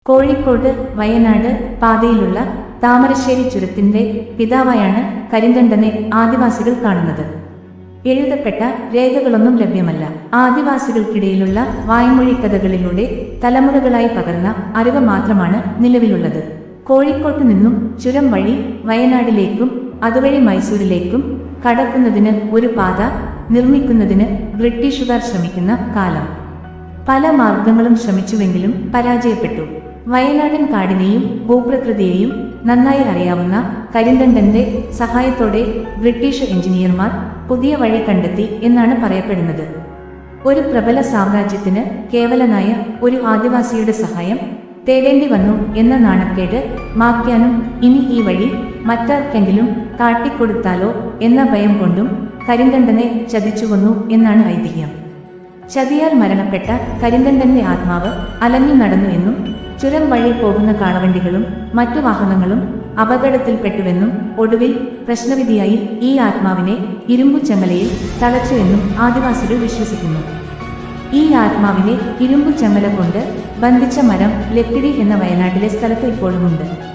കോഴിക്കോട് വയനാട് പാതയിലുള്ള താമരശ്ശേരി ചുരത്തിന്റെ പിതാവായാണ് കരിന്തണ്ടനെ ആദിവാസികൾ കാണുന്നത്. എഴുതപ്പെട്ട രേഖകളൊന്നും ലഭ്യമല്ല. ആദിവാസികൾക്കിടയിലുള്ള വായ്മൊഴി കഥകളിലൂടെ തലമുറകളായി പകർന്ന അറിവ് മാത്രമാണ് നിലവിലുള്ളത്. കോഴിക്കോട്ട് നിന്നും ചുരം വഴി വയനാടിലേക്കും അതുവഴി മൈസൂരിലേക്കും കടക്കുന്നതിന് ഒരു പാത നിർമ്മിക്കുന്നതിന് ബ്രിട്ടീഷുകാർ ശ്രമിക്കുന്ന കാലം. പല മാർഗങ്ങളും ശ്രമിച്ചുവെങ്കിലും പരാജയപ്പെട്ടു. വയനാടൻ കാടിനെയും ഭൂപ്രകൃതിയെയും നന്നായി അറിയാവുന്ന കരിന്തണ്ടന്റെ സഹായത്തോടെ ബ്രിട്ടീഷ് എഞ്ചിനീയർമാർ പുതിയ വഴി കണ്ടെത്തി എന്നാണ് പറയപ്പെടുന്നത്. ഒരു പ്രബല സാമ്രാജ്യത്തിന് കേവലനായ ഒരു ആദിവാസിയുടെ സഹായം തേടേണ്ടി വന്നു എന്ന നാണക്കേട് മായ്ക്കാനും ഇനി ഈ വഴി മറ്റാർക്കെങ്കിലും കാട്ടിക്കൊടുത്താലോ എന്ന ഭയം കൊണ്ടും കരിന്തണ്ടനെ ചതിച്ചുകൊന്നു എന്നാണ് ഐതിഹ്യം. ചതിയാൽ മരണപ്പെട്ട കരിന്തണ്ടന്റെ ആത്മാവ് അലഞ്ഞു നടന്നു എന്നും ചുരം വഴി പോകുന്ന കാളവണ്ടികളും മറ്റു വാഹനങ്ങളും അപകടത്തിൽപ്പെട്ടുവെന്നും ഒടുവിൽ പ്രശ്നവിധിയായി ഈ ആത്മാവിനെ ഇരുമ്പു ചങ്ങലയിൽ തളച്ചു എന്നും ആദിവാസികൾ വിശ്വസിക്കുന്നു. ഈ ആത്മാവിനെ ഇരുമ്പു ചങ്ങല കൊണ്ട് ബന്ധിച്ച മരം ലക്കിടി എന്ന വയനാട്ടിലെ സ്ഥലത്ത് ഇപ്പോഴുമുണ്ട്.